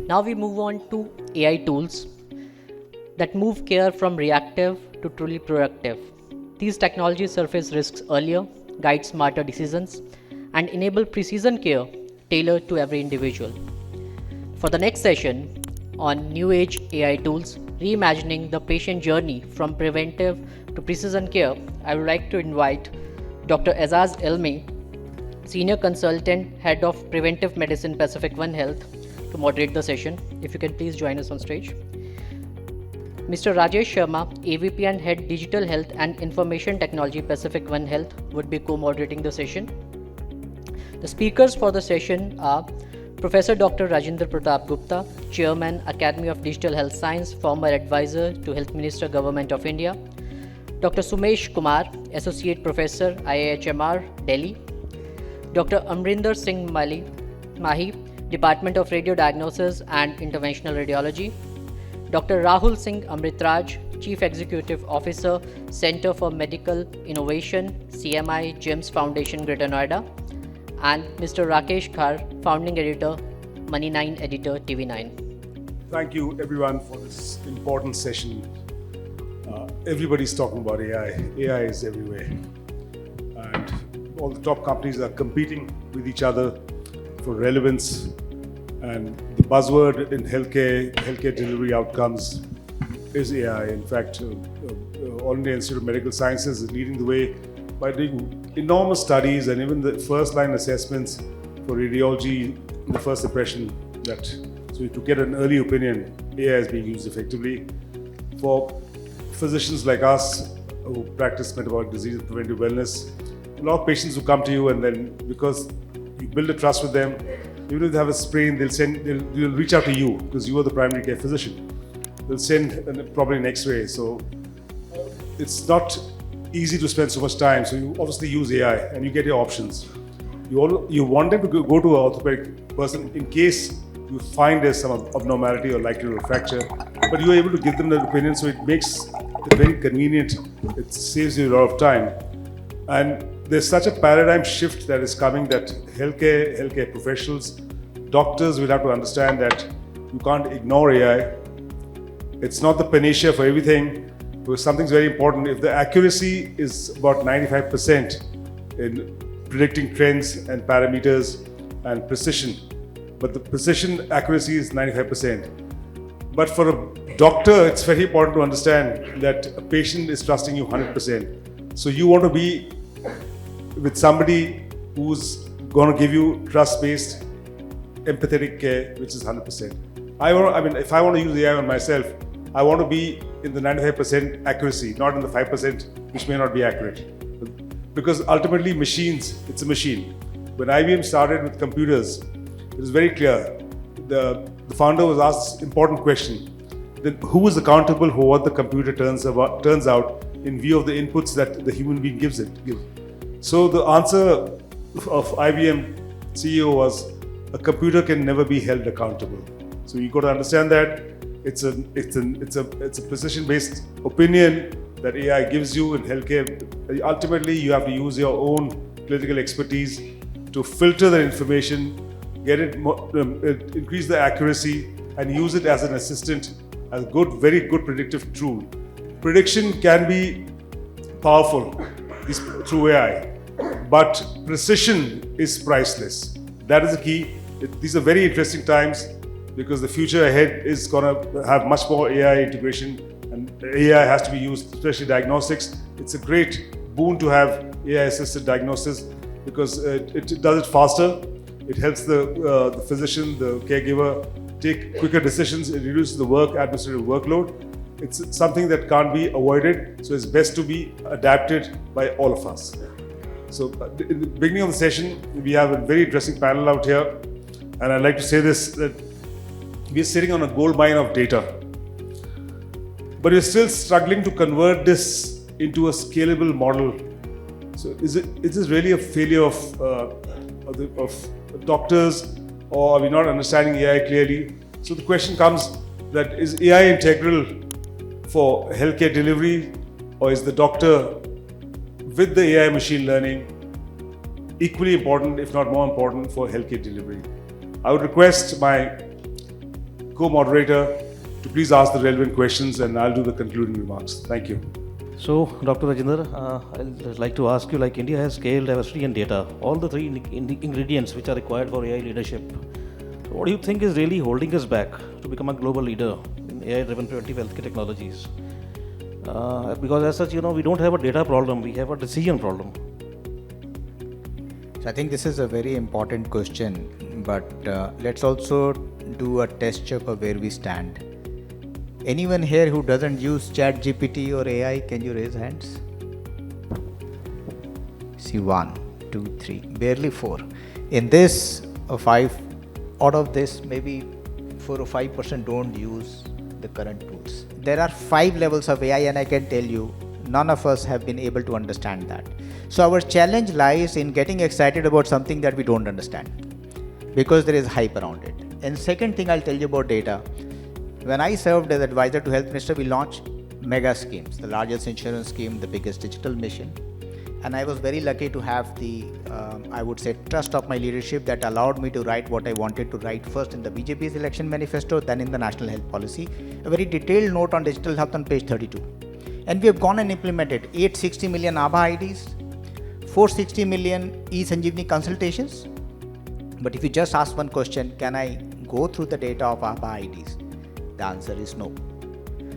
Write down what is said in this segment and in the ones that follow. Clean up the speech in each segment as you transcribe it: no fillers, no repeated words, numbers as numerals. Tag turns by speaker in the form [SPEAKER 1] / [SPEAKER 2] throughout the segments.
[SPEAKER 1] Now we move on to AI tools that move care from reactive to truly proactive. These technologies surface risks earlier, guide smarter decisions, and enable precision care tailored to every individual. For the next session on New Age AI tools, reimagining the patient journey from preventive to precision care, I would like to invite Dr. Aijaz Ilmi, Senior Consultant, Head of Preventive Medicine Pacific OneHealth, to moderate the session. If you can please join us on stage. Mr. Rajesh Sharma, AVP and Head Digital Health and Information Technology Pacific OneHealth, would be co-moderating the session. The speakers for the session are Professor Dr. Rajendra Pratap Gupta, Chairman, Academy of Digital Health Science, former advisor to Health Minister, Government of India; Dr. Sumesh Kumar, Associate Professor, IIHMR, Delhi; Dr. Amrinder Singh Malhi, Department of Radio Diagnosis and Interventional Radiology; Dr. Rahul Singh Amritraj, Chief Executive Officer, Center for Medical Innovation, CMI, GEMS Foundation, Greater Noida; and Mr. Rakesh Khar, Founding Editor, Money 9 Editor, TV9.
[SPEAKER 2] Thank you everyone for this important session. Everybody's talking about AI. AI is everywhere. And all the top companies are competing with each other for relevance. And the buzzword in healthcare delivery outcomes is AI. In fact, All India Institute of Medical Sciences is leading the way by doing enormous studies and even the first line assessments for radiology in the first impression so to get an early opinion, AI is being used effectively. For physicians like us who practice metabolic disease and preventive wellness, a lot of patients who come to you, and then because you build a trust with them, even if they have a sprain, they'll reach out to you because you are the primary care physician. They'll send probably an X-ray. So it's not easy to spend so much time. So you obviously use AI and you get your options. You want them to go to an orthopedic person in case you find there's some abnormality or likelihood of fracture, but you're able to give them that opinion, so it makes it very convenient. It saves you a lot of time. And there's such a paradigm shift that is coming that healthcare professionals, doctors will have to understand that you can't ignore AI. It's not the panacea for everything, because something's very important. If the accuracy is about 95% in predicting trends and parameters and precision, but the precision accuracy is 95%. But for a doctor, it's very important to understand that a patient is trusting you 100%. So you want to be with somebody who's going to give you trust-based, empathetic care, which is 100%. If I want to use AI on myself, I want to be in the 95% accuracy, not in the 5%, which may not be accurate. Because ultimately, it's a machine. When IBM started with computers, it was very clear. The founder was asked an important question. Then who is accountable for what the computer turns out in view of the inputs that the human being gives it? So the answer of IBM CEO was, a computer can never be held accountable. So you got to understand that it's a precision-based opinion that AI gives you in healthcare. Ultimately, you have to use your own clinical expertise to filter the information, get it, increase the accuracy, and use it as an assistant, as a very good predictive tool. Prediction can be powerful through AI, but precision is priceless. That is the key. These are very interesting times because the future ahead is going to have much more AI integration, and AI has to be used, especially diagnostics. It's a great boon to have AI-assisted diagnosis because it does it faster. It helps the physician, the caregiver, take quicker decisions. It reduces the administrative workload. It's something that can't be avoided, so it's best to be adapted by all of us. So in the beginning of the session, we have a very interesting panel out here, and I'd like to say this, that we're sitting on a gold mine of data, but we're still struggling to convert this into a scalable model. So is this really a failure of doctors, or are we not understanding AI clearly? So the question comes that, is AI integral for healthcare delivery, or is the doctor with the AI machine learning equally important, if not more important, for healthcare delivery? I would request my co-moderator to please ask the relevant questions, and I'll do the concluding remarks. Thank you.
[SPEAKER 3] So, Dr. Rajendra, I'd like to ask you, like India has scale, diversity and data, all the three ingredients which are required for AI leadership. So what do you think is really holding us back to become a global leader in AI-driven preventive healthcare technologies? Because as such, we don't have a data problem, we have a decision problem.
[SPEAKER 4] So I think this is a very important question, but let's also do a test check of where we stand. Anyone here who doesn't use ChatGPT or AI, can you raise hands? See, 1, 2, 3, barely 4. In this, 5 out of this, maybe 4 or 5% don't use the current tools. There are 5 levels of AI, and I can tell you, none of us have been able to understand that. So our challenge lies in getting excited about something that we don't understand, because there is hype around it. And second thing I'll tell you about data. When I served as advisor to Health Minister, we launched mega schemes, the largest insurance scheme, the biggest digital mission. And I was very lucky to have the, I would say, trust of my leadership that allowed me to write what I wanted to write, first in the BJP's election manifesto, then in the National Health Policy, a very detailed note on digital health on page 32. And we have gone and implemented 860 million ABHA IDs, 460 million e-Sanjeevani consultations. But if you just ask one question, can I go through the data of ABHA IDs? The answer is no.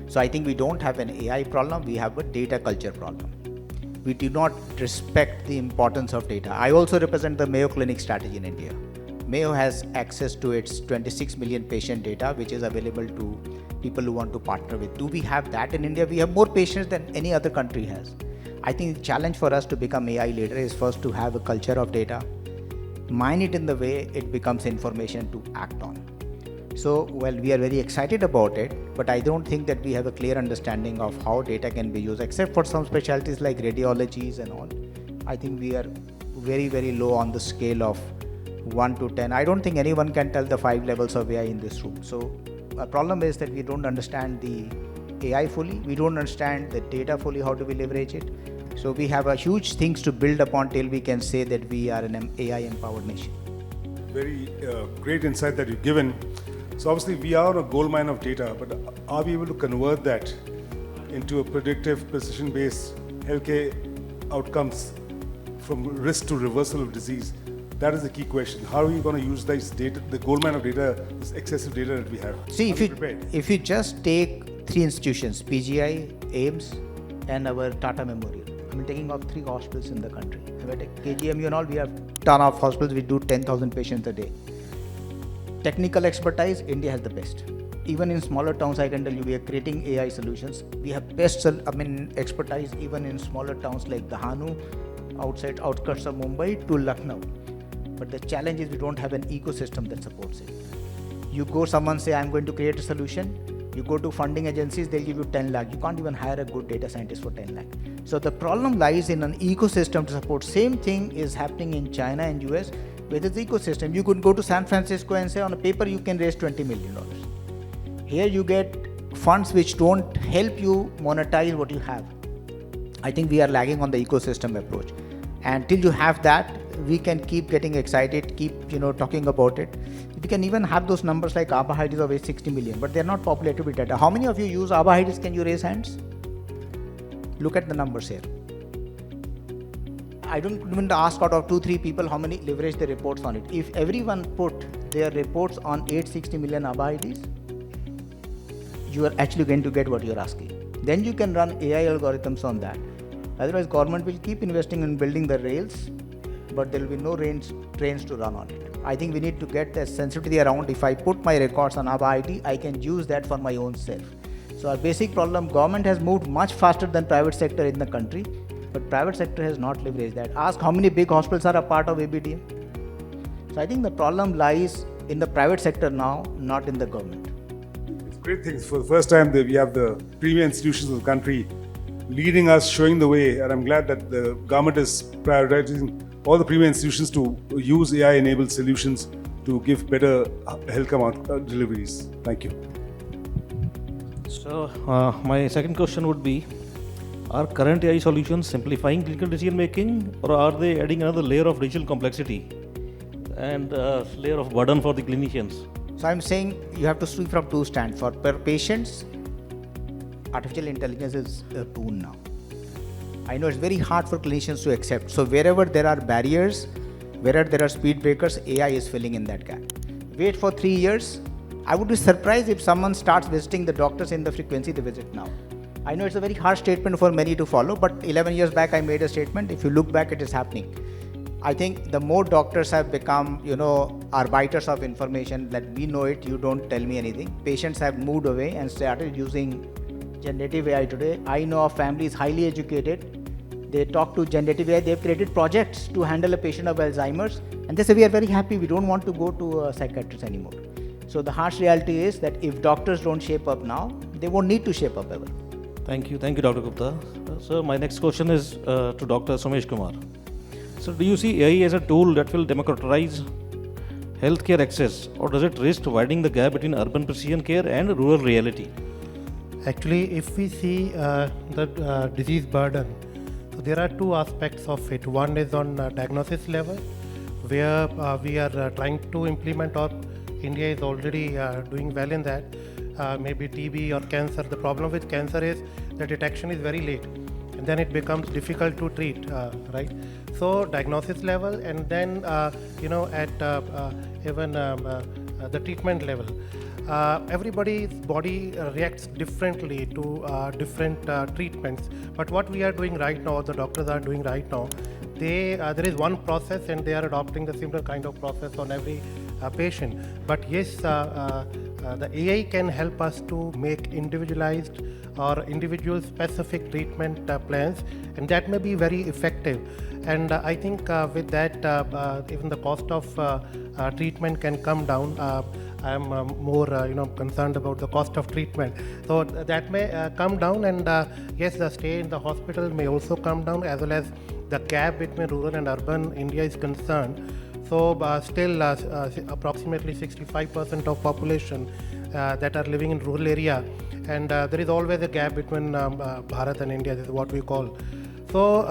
[SPEAKER 4] So I think we don't have an AI problem, we have a data culture problem. We do not respect the importance of data. I also represent the Mayo Clinic strategy in India. Mayo has access to its 26 million patient data, which is available to people who want to partner with. Do we have that in India? We have more patients than any other country has. I think the challenge for us to become AI leader is first to have a culture of data, mine it in the way it becomes information to act on. So, well, we are very excited about it, but I don't think that we have a clear understanding of how data can be used, except for some specialties like radiologies and all. I think we are very, very low on the scale of 1 to 10. I don't think anyone can tell the 5 levels of AI in this room. So, our problem is that we don't understand the AI fully, we don't understand the data fully, how do we leverage it. So, we have a huge things to build upon till we can say that we are an AI empowered nation.
[SPEAKER 2] Very great insight that you've given. So obviously we are a gold mine of data, but are we able to convert that into a predictive, precision-based healthcare outcomes from risk to reversal of disease? That is the key question. How are we going to use this data, the gold mine of data, this excessive data that we have?
[SPEAKER 4] See, if you just take 3 institutions, PGI, AIIMS, and our Tata Memorial. I'm taking off 3 hospitals in the country. If I take KGMU and all, we have ton of hospitals. We do 10,000 patients a day. Technical expertise, India has the best. Even in smaller towns, I can tell you, we are creating AI solutions. We have best expertise even in smaller towns like Dahanu, outskirts of Mumbai to Lucknow. But the challenge is we don't have an ecosystem that supports it. You go, someone say, I'm going to create a solution. You go to funding agencies, they'll give you 10 lakh. You can't even hire a good data scientist for 10 lakh. So the problem lies in an ecosystem to support. Same thing is happening in China and US. Where there's ecosystem, you could go to San Francisco and say on a paper you can raise $20 million. Here you get funds which don't help you monetize what you have. I think we are lagging on the ecosystem approach. And till you have that, we can keep getting excited, keep talking about it. We can even have those numbers like ABHA IDs of 860 million, but they're not populated with data. How many of you use ABHA IDs? Can you raise hands? Look at the numbers here. I don't even ask out of 2-3 people how many leverage the reports on it. If everyone put their reports on 860 million ABHA IDs, you are actually going to get what you're asking. Then you can run AI algorithms on that. Otherwise, government will keep investing in building the rails, but there will be no trains to run on it. I think we need to get the sensitivity around. If I put my records on ABHA ID, I can use that for my own self. So our basic problem, government has moved much faster than private sector in the country. But private sector has not leveraged that. Ask how many big hospitals are a part of ABDM. So I think the problem lies in the private sector now, not in the government.
[SPEAKER 2] It's great things. For the first time, we have the premier institutions of the country leading us, showing the way, and I'm glad that the government is prioritizing all the premier institutions to use AI-enabled solutions to give better healthcare deliveries. Thank you.
[SPEAKER 3] So my second question would be, are current AI solutions simplifying clinical decision making, or are they adding another layer of digital complexity and layer of burden for the clinicians?
[SPEAKER 4] So I'm saying you have to see from two stands. For per patients, artificial intelligence is a boon now. I know it's very hard for clinicians to accept. So wherever there are barriers, wherever there are speed breakers, AI is filling in that gap. Wait for 3 years. I would be surprised if someone starts visiting the doctors in the frequency they visit now. I know it's a very harsh statement for many to follow, but 11 years back I made a statement. If you look back, it is happening. I think the more doctors have become, arbiters of information, that we know it, you don't tell me anything. Patients have moved away and started using generative AI today. I know of families highly educated. They talk to generative AI. They've created projects to handle a patient of Alzheimer's, and they say we are very happy. We don't want to go to a psychiatrist anymore. So the harsh reality is that if doctors don't shape up now, they won't need to shape up ever.
[SPEAKER 3] Thank you, Dr. Gupta. So my next question is to Dr. Sumesh Kumar. So do you see AI as a tool that will democratize healthcare access, or does it risk widening the gap between urban precision care and rural reality?
[SPEAKER 5] Actually, if we see the disease burden, so there are two aspects of it. One is on diagnosis level, where we are trying to implement, or India is already doing well in that, maybe TB or cancer. The problem with cancer is the detection is very late, and then it becomes difficult to treat, right? So diagnosis level, and then at even the treatment level. Everybody's body reacts differently to different treatments, but what we are doing right now, the doctors are doing right now, there is one process and they are adopting the similar kind of process on every patient. But yes, the AI can help us to make individualized or individual specific treatment plans, and that may be very effective. And I think with that, even the cost of treatment can come down. I am more concerned about the cost of treatment, so that may come down, and yes, the stay in the hospital may also come down, as well as the gap between rural and urban India is concerned. So still approximately 65% of population that are living in rural area, and there is always a gap between Bharat and India. This is what we call. So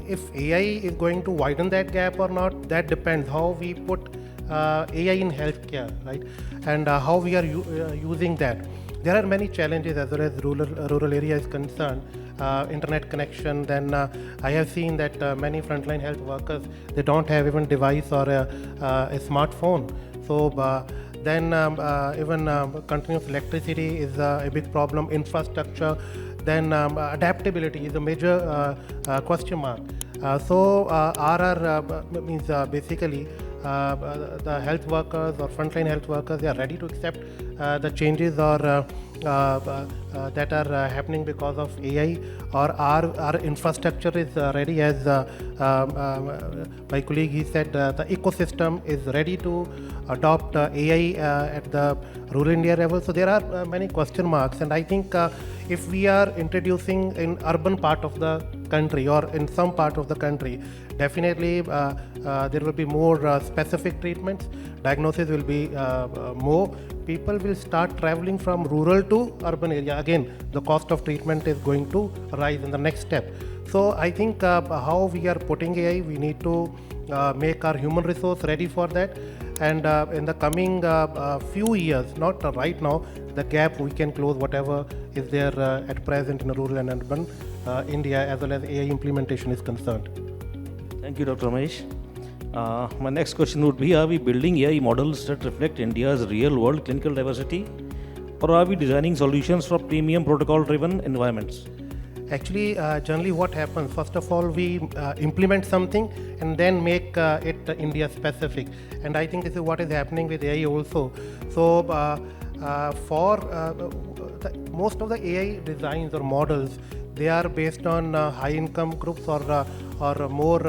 [SPEAKER 5] if AI is going to widen that gap or not, that depends how we put AI in healthcare, right? And how we are using that. There are many challenges as far as rural area is concerned. Internet connection. Then I have seen that many frontline health workers, they don't have even device or a smartphone. So then even continuous electricity is a big problem. Infrastructure. Then adaptability is a major question mark. So RR means basically the health workers or frontline health workers, they are ready to accept the changes or that are happening because of AI, or our infrastructure is ready, as my colleague he said, the ecosystem is ready to adopt AI at the rural India level. So there are many question marks, and I think if we are introducing in urban part of the country or in some part of the country, definitely there will be more specific treatments. Diagnosis will be more. People will start traveling from rural to urban area. Again, the cost of treatment is going to rise in the next step. So I think how we are putting AI, we need to make our human resource ready for that. And in the coming few years, not right now, the gap we can close whatever is there at present in rural and urban India, as well as AI implementation is concerned.
[SPEAKER 3] Thank you, Dr. Ramesh. My next question would be, are we building AI models that reflect India's real-world clinical diversity, or are we designing solutions for premium protocol-driven environments?
[SPEAKER 5] Actually, generally what happens, first of all, we implement something and then make it India-specific. And I think this is what is happening with AI also. So most of the AI designs or models, they are based on high-income groups or more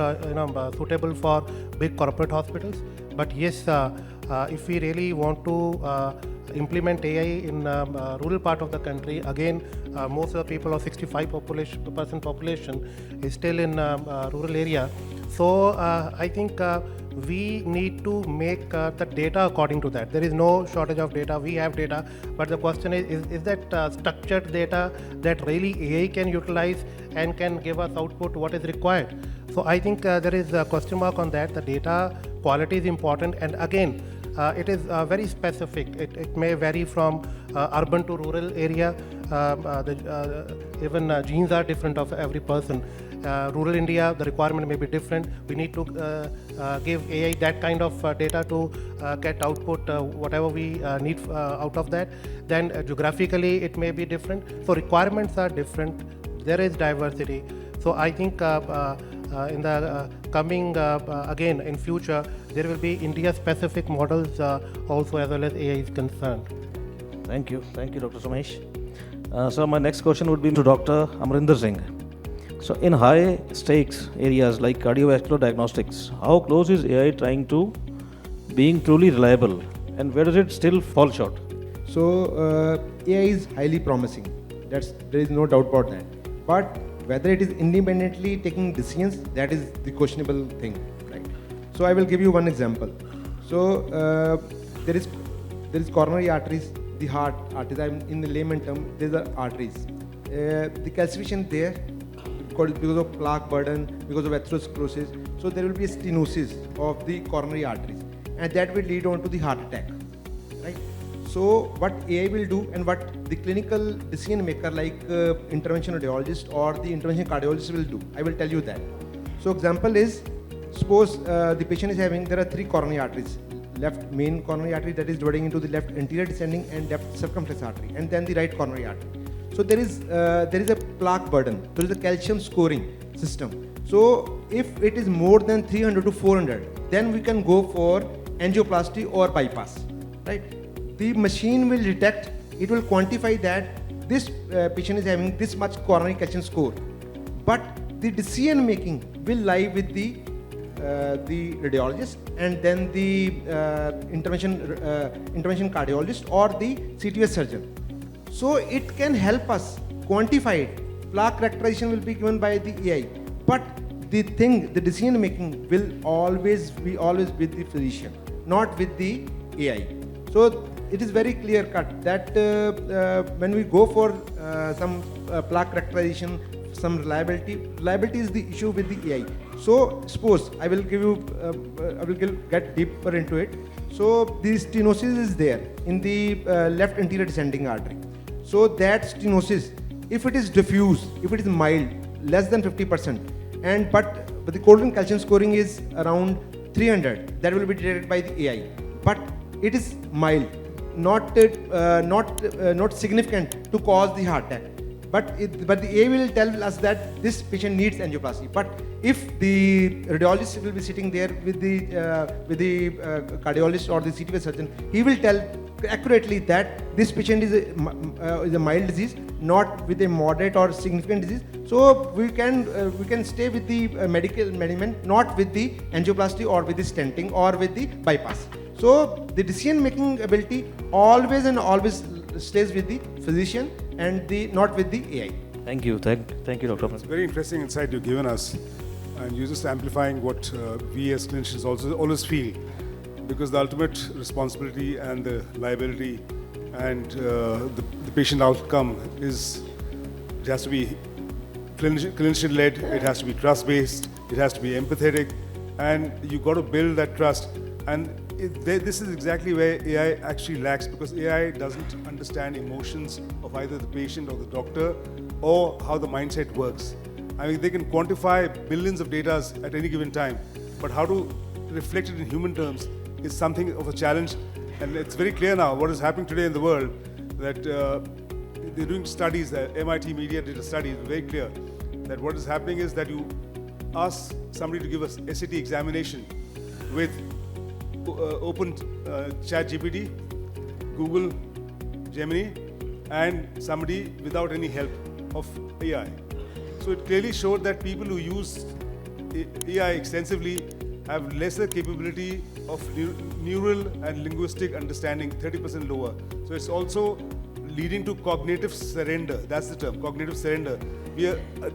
[SPEAKER 5] suitable for big corporate hospitals. But yes, if we really want to implement AI in rural part of the country, again, most of the people of 65% population is still in rural area. So I think we need to make the data according to that. There is no shortage of data. We have data, but the question is that structured data that really AI can utilize and can give us output what is required. So I think there is a question mark on that. The data quality is important, and again, it is very specific. It may vary from urban to rural area. Even genes are different of every person. Rural India, the requirement may be different. We need to give AI that kind of data to get output, whatever we need out of that. Then geographically, it may be different. So requirements are different. There is diversity. So I think in the coming, again, in future, there will be India-specific models also, as well as AI is concerned.
[SPEAKER 3] Thank you, Dr. Sumesh. So my next question would be to Dr. Amrinder Singh. So in high stakes areas like cardiovascular diagnostics, how close is AI trying to being truly reliable, and where does it still fall short?
[SPEAKER 6] So AI is highly promising. There is no doubt about that. But whether it is independently taking decisions, that is the questionable thing, right? So I will give you one example. So there is coronary arteries, the heart arteries. In the layman term, these are arteries. The calcification there, because of plaque burden, because of atherosclerosis, so there will be a stenosis of the coronary arteries, and that will lead on to the heart attack, right? So what AI will do, and what the clinical decision maker like intervention radiologist or the intervention cardiologist will do, I will tell you that. So example is, suppose the patient is having, there are 3 coronary arteries. Left main coronary artery that is dividing into the left anterior descending and left circumflex artery, and then the right coronary artery. So there is a plaque burden. There is a calcium scoring system. So if it is more than 300 to 400, then we can go for angioplasty or bypass, right? The machine will detect, it will quantify that this patient is having this much coronary calcium score, but the decision making will lie with the radiologist and then the intervention cardiologist or the CTS surgeon. So it can help us quantify it. Plaque characterization will be given by the AI, but the decision making will always be with the physician, not with the AI. So it is very clear cut that when we go for some plaque characterization, some reliability is the issue with the AI. So suppose I will get deeper into it. So the stenosis is there in the left anterior descending artery. So that stenosis, if it is diffuse, if it is mild, less than 50%, but the coronary calcium scoring is around 300, that will be detected by the AI. But it is mild, not significant to cause the heart attack. But the AI will tell us that this patient needs angioplasty. But if the radiologist will be sitting there with the cardiologist or the CTS surgeon, he will tell accurately that this patient is a mild disease, not with a moderate or significant disease. So we can stay with the medical management, not with the angioplasty or with the stenting or with the bypass. So the decision making ability always stays with the physician and not with the AI.
[SPEAKER 3] Thank you, Dr.
[SPEAKER 2] It's very interesting insight you've given us, and you're just amplifying what we as clinicians also always feel, because the ultimate responsibility and the liability and the patient outcome it has to be clinician-led, it has to be trust-based, it has to be empathetic, and you've got to build that trust. And this is exactly where AI actually lacks, because AI doesn't understand emotions of either the patient or the doctor or how the mindset works. I mean, they can quantify billions of data at any given time, but how to reflect it in human terms is something of a challenge. And it's very clear now what is happening today in the world, that they're doing studies, MIT Media did a study, it's very clear that what is happening is that you ask somebody to give us SAT examination with open chat GPT, Google, Gemini, and somebody without any help of AI. So it clearly showed that people who use AI extensively have lesser capability of neural and linguistic understanding, 30% lower. So it's also leading to cognitive surrender. That's the term, cognitive surrender.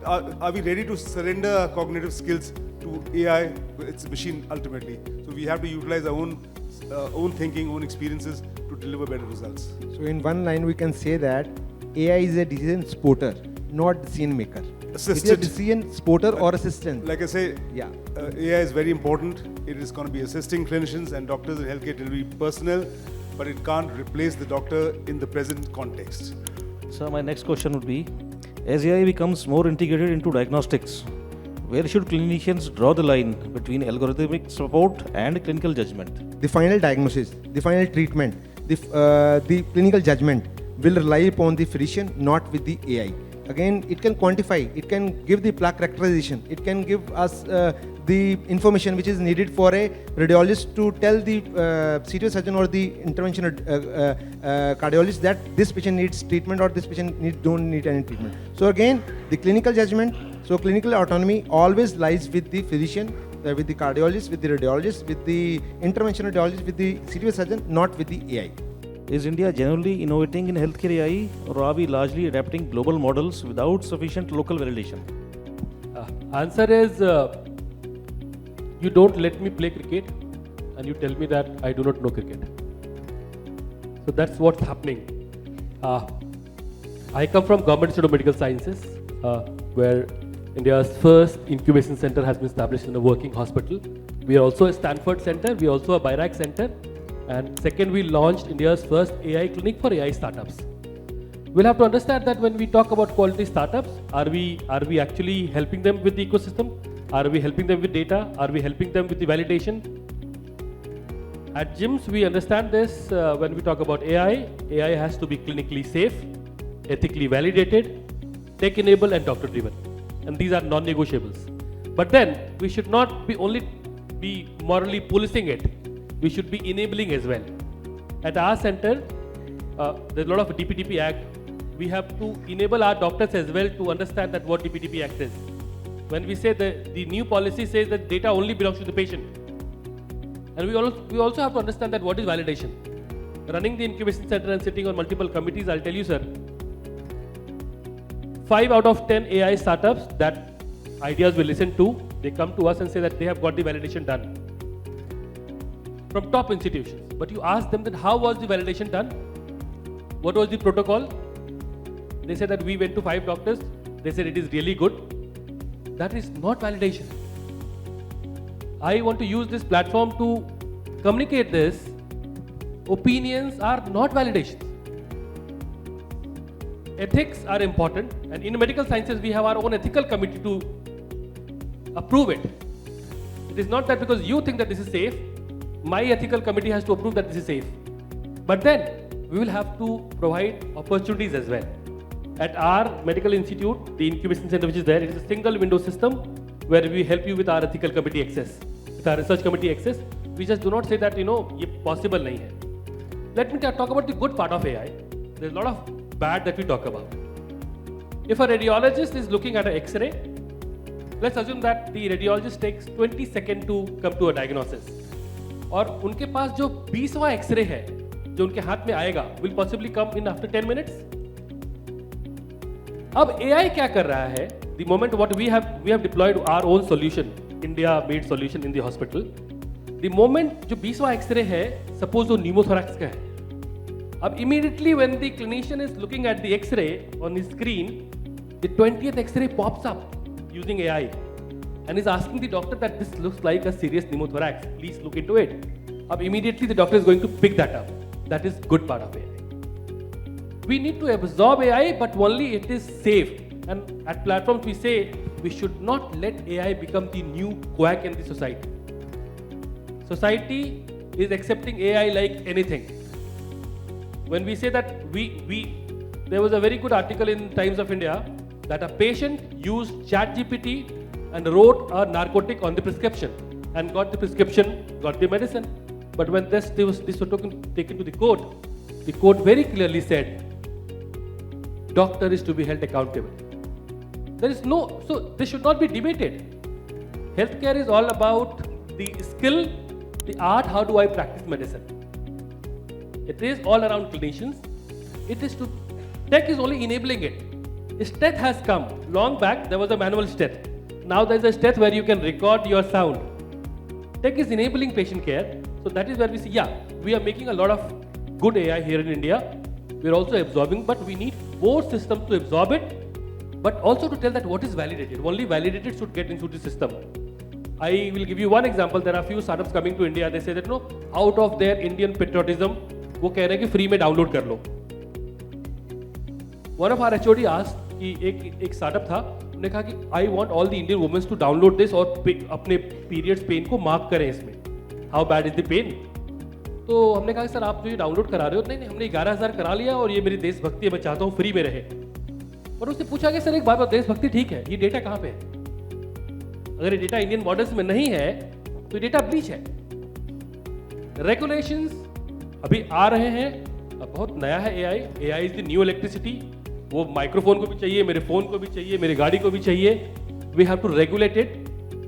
[SPEAKER 2] Are we ready to surrender our cognitive skills to AI? It's a machine ultimately. So we have to utilize our own thinking, own experiences to deliver better results.
[SPEAKER 6] So in one line we can say that AI is a decision supporter, not decision maker. It is a
[SPEAKER 2] Assisted.
[SPEAKER 6] decision supporter or assistant.
[SPEAKER 2] Like I say,
[SPEAKER 6] Yeah.
[SPEAKER 2] AI is very important. It is going to be assisting clinicians and doctors in healthcare delivery personnel, but it can't replace the doctor in the present context.
[SPEAKER 3] So my next question would be, as AI becomes more integrated into diagnostics, where should clinicians draw the line between algorithmic support and clinical judgment?
[SPEAKER 6] The final diagnosis, the final treatment, the clinical judgment will rely upon the physician, not with the AI. Again, it can quantify, it can give the plaque characterization, it can give us the information which is needed for a radiologist to tell the serious surgeon or the interventional cardiologist that this patient needs treatment or this patient don't need any treatment. So again, the clinical judgment, so clinical autonomy always lies with the physician, with the cardiologist, with the radiologist, with the interventional radiologist, with the serious surgeon, not with the AI.
[SPEAKER 3] Is India generally innovating in healthcare AI, or are we largely adapting global models without sufficient local validation?
[SPEAKER 7] Answer is, you don't let me play cricket and you tell me that I do not know cricket. So that's what's happening. I come from Government Institute of Medical Sciences, where India's first incubation center has been established in a working hospital. We are also a Stanford center, we are also a BIRAC center. And second, we launched India's first AI clinic for AI startups. We'll have to understand that when we talk about quality startups, are we actually helping them with the ecosystem? Are we helping them with data? Are we helping them with the validation? At GIMS, we understand this when we talk about AI. AI has to be clinically safe, ethically validated, tech-enabled and doctor-driven. And these are non-negotiables. But then, we should not be only be morally policing it. We should be enabling as well. At our center, there's a lot of DPTP Act. We have to enable our doctors as well to understand that what DPTP Act is. When we say the new policy says that data only belongs to the patient. And we also have to understand that what is validation. Running the incubation center and sitting on multiple committees, I'll tell you, sir, 5 out of 10 AI startups that Aijaz will listen to, they come to us and say that they have got the validation done from top institutions. But you ask them that how was the validation done? What was the protocol? They said that we went to 5 doctors. They said it is really good. That is not validation. I want to use this platform to communicate this. Opinions are not validations. Ethics are important, and in medical sciences we have our own ethical committee to approve it. It is not that because you think that this is safe, my ethical committee has to approve that this is safe. But then we will have to provide opportunities as well. At our medical institute, the incubation center which is there, it is a single window system where we help you with our ethical committee access, with our research committee access. We just do not say that, ये possible नहीं है. Let me talk about the good part of AI. There's a lot of bad that we talk about. If a radiologist is looking at an X-ray, let's assume that the radiologist takes 20 seconds to come to a diagnosis. और उनके पास जो 20वां x ray है जो उनके हाथ में आएगा will possibly come in after 10 minutes. अब AI क्या कर रहा है? The moment what we have deployed our own solution, India made solution in the hospital. The moment जो 20वां एक्सरे है, suppose वो pneumothorax का है. अब immediately when the clinician is looking at the X-ray on the screen, the 20th X-ray pops up using AI. And is asking the doctor that this looks like a serious pneumothorax, please look into it. Immediately the doctor is going to pick that up. That is good part of AI. We need to absorb AI, but only it is safe. And at platforms we say, we should not let AI become the new quack in the society. Society is accepting AI like anything. When we say that there was a very good article in Times of India that a patient used ChatGPT and wrote a narcotic on the prescription and got the prescription, got the medicine. But when this was taken to the court very clearly said, doctor is to be held accountable. So this should not be debated. Healthcare is all about the skill, the art, how do I practice medicine. It is all around clinicians. Tech is only enabling it. Stet has come. Long back, there was a manual stet. Now there is a stet where you can record your sound. Tech is enabling patient care. So that is where we see, we are making a lot of good AI here in India. We are also absorbing, but we need more systems to absorb it. but also to tell that what is validated. Only validated should get into the system. I will give you one example. There are few startups coming to India. They say that no, out of their Indian patriotism, वो कह रहे हैं कि free में download कर लो. One of our HOD asked कि एक startup था, उन्होंने कहा कि I want all the Indian women to download this और अपने periods pain को mark करें इसमें. How bad is the pain? तो हमने कहा सर आप जो ये डाउनलोड करा रहे हो, नहीं हमने 11,000 करा लिया और ये मेरी देशभक्ति है, मैं चाहता हूँ फ्री में रहे. और उससे पूछा कि सर एक बात, देशभक्ति ठीक है, ये डेटा कहाँ पे है? अगर ये डेटा इंडियन बॉर्डर्स में नहीं है तो ये डेटा ब्रीच है. रेगुलेशंस अभी आ रहे हैं, अब बहुत नया है AI is the new electricity. वो माइक्रोफोन को भी चाहिए, मेरे फोन को भी चाहिए, मेरी गाड़ी को भी चाहिए. We have to regulate it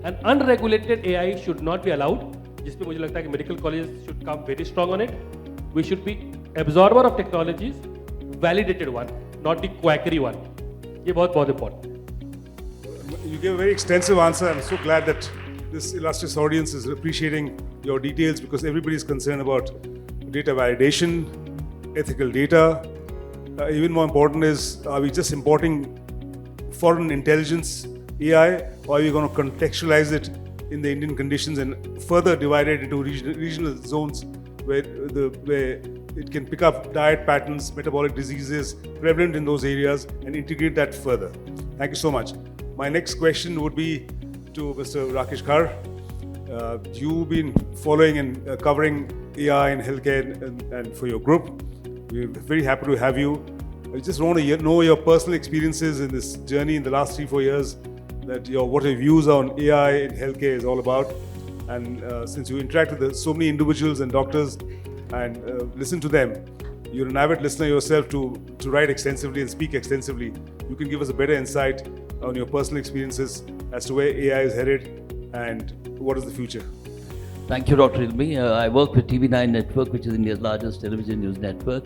[SPEAKER 7] and unregulated AI should not be allowed, जिसपे मुझे लगता है कि medical college should come very strong on it. We should be absorber of technologies, validated one, not the quackery one. ये बहुत important.
[SPEAKER 2] You gave a very extensive answer. I'm so glad that this illustrious audience is appreciating your details, because everybody is concerned about data validation, ethical data. Even more important is, are we just importing foreign intelligence AI, or are we going to contextualize it in the Indian conditions and further divide it into regional zones where it can pick up diet patterns, metabolic diseases prevalent in those areas, and integrate that further. Thank you so much. My next question would be to Mr. Rakesh Khar. You've been following and covering AI in healthcare and for your group. We're very happy to have you. I just want to know your personal experiences in this journey in the last 3-4 years, that what your views on AI in healthcare is all about. And since you interact with so many individuals and doctors and listen to them, you're an avid listener yourself to write extensively and speak extensively. You can give us a better insight on your personal experiences as to where AI is headed and what is the future.
[SPEAKER 8] Thank you, Dr. Ilmi. I work with TV9 Network, which is India's largest television news network.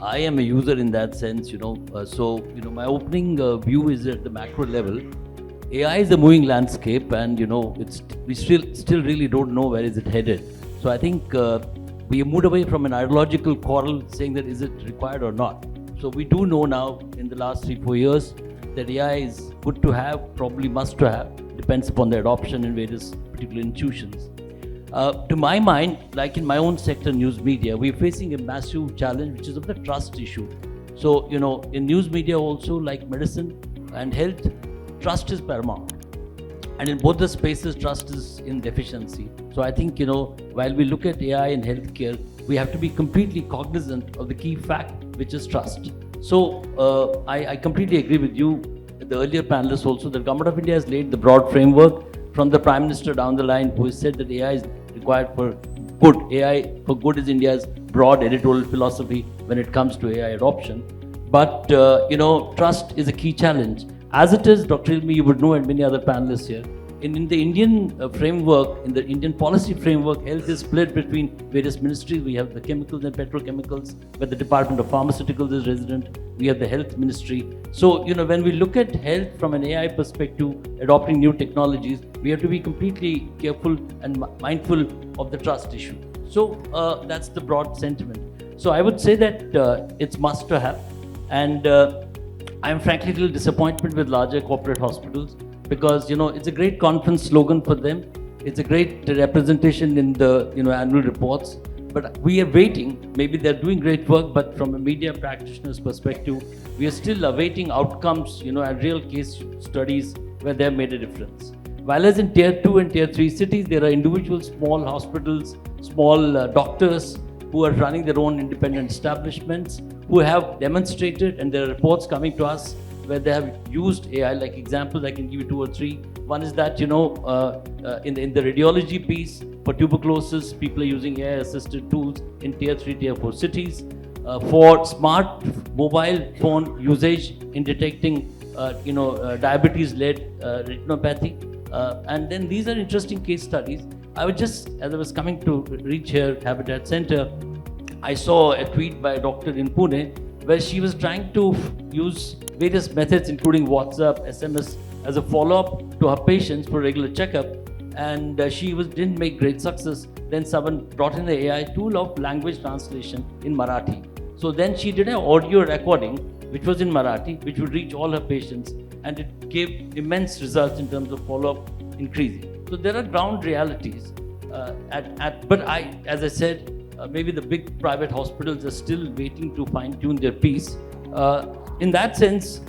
[SPEAKER 8] I am a user in that sense, my opening view is at the macro level. AI is a moving landscape, and we still really don't know where is it headed. So I think we moved away from an ideological quarrel saying that is it required or not. So we do know now in the last 3-4 years that AI is good to have, probably must to have, depends upon the adoption in various particular institutions. To my mind, like in my own sector, news media, we're facing a massive challenge, which is of the trust issue. So, in news media also, like medicine and health, trust is paramount. And in both the spaces, trust is in deficiency. So I think, while we look at AI in healthcare, we have to be completely cognizant of the key fact, which is trust. So I completely agree with you, the earlier panelists also, the Government of India has laid the broad framework from the Prime Minister down the line, who has said that AI is required for good. AI for good is India's broad editorial philosophy when it comes to AI adoption. But, trust is a key challenge. As it is, Dr. Ilmi, you would know, and many other panelists here, in the Indian framework, in the Indian policy framework, health is split between various ministries. We have the chemicals and petrochemicals, where the Department of Pharmaceuticals is resident. We have the health ministry. So, when we look at health from an AI perspective, adopting new technologies, we have to be completely careful and mindful of the trust issue. So, that's the broad sentiment. So, I would say that it's must to have. And I'm frankly a little disappointed with larger corporate hospitals, because it's a great conference slogan for them. It's a great representation in the annual reports. But we are waiting. Maybe they're doing great work, but from a media practitioner's perspective, we are still awaiting outcomes, and real case studies where they have made a difference. While as in tier 2 and tier 3 cities, there are individual small hospitals, small doctors who are running their own independent establishments, who have demonstrated, and there are reports coming to us where they have used AI. Like examples, I can give you 2 or 3. One is that, in the radiology piece for tuberculosis, people are using AI-assisted tools in tier 3, tier 4 cities. For smart mobile phone usage in detecting, diabetes-led retinopathy. And then these are interesting case studies. I was just, as I was coming to reach here, Habitat Center, I saw a tweet by a doctor in Pune where she was trying to use various methods, including WhatsApp, SMS, as a follow-up to her patients for regular checkup. And she didn't make great success. Then someone brought in the AI tool of language translation in Marathi. So then she did an audio recording, which was in Marathi, which would reach all her patients. and it gave immense results in terms of follow-up increasing. So there are ground realities. But as I said, maybe the big private hospitals are still waiting to fine-tune their piece. In that sense,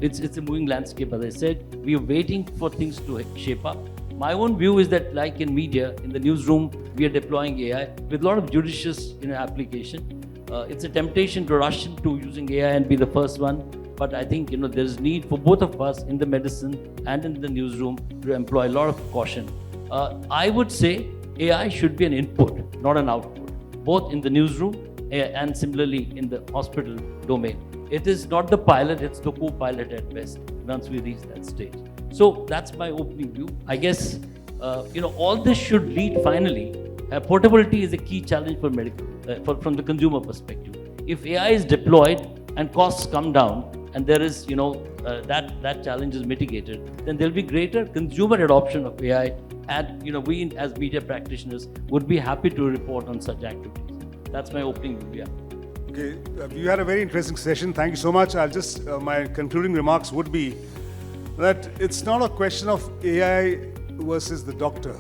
[SPEAKER 8] it's a moving landscape, as I said. We are waiting for things to shape up. My own view is that, like in media, in the newsroom, we are deploying AI with a lot of judicious application. It's a temptation to rush into using AI and be the first one. But I think there's need for both of us in the medicine and in the newsroom to employ a lot of caution. I would say AI should be an input, not an output, both in the newsroom and similarly in the hospital domain. It is not the pilot, it's the co-pilot at best once we reach that stage. So that's my opening view. I guess, all this should lead finally. Portability is a key challenge for medical, from the consumer perspective. If AI is deployed and costs come down, and there is, that challenge is mitigated, then there'll be greater consumer adoption of AI. And we as media practitioners would be happy to report on such activities. That's my opening view. Yeah.
[SPEAKER 2] Okay, you had a very interesting session. Thank you so much. I'll just, my concluding remarks would be that it's not a question of AI versus the doctor.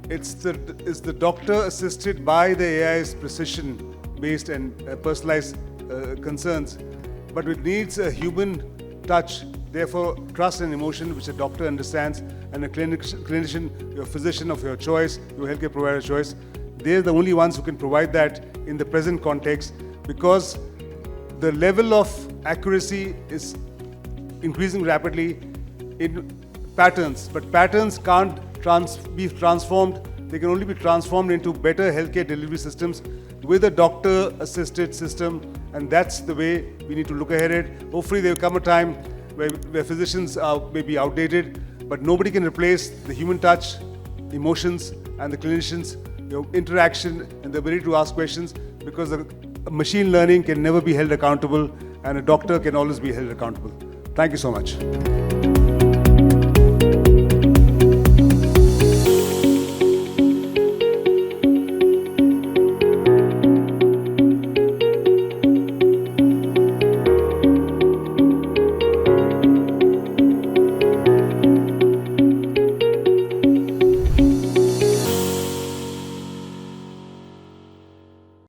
[SPEAKER 2] It's the doctor assisted by the AI's precision-based and personalized concerns, but it needs a human touch, therefore trust and emotion, which a doctor understands, and a clinician, your physician of your choice, your healthcare provider of choice, they're the only ones who can provide that in the present context, because the level of accuracy is increasing rapidly in patterns, but patterns can't be transformed. They can only be transformed into better healthcare delivery systems with a doctor-assisted system, and that's the way we need to look ahead at it. Hopefully there will come a time where physicians may be outdated, but nobody can replace the human touch, emotions, and the clinicians, interaction, and the ability to ask questions, because machine learning can never be held accountable, and a doctor can always be held accountable. Thank you so much.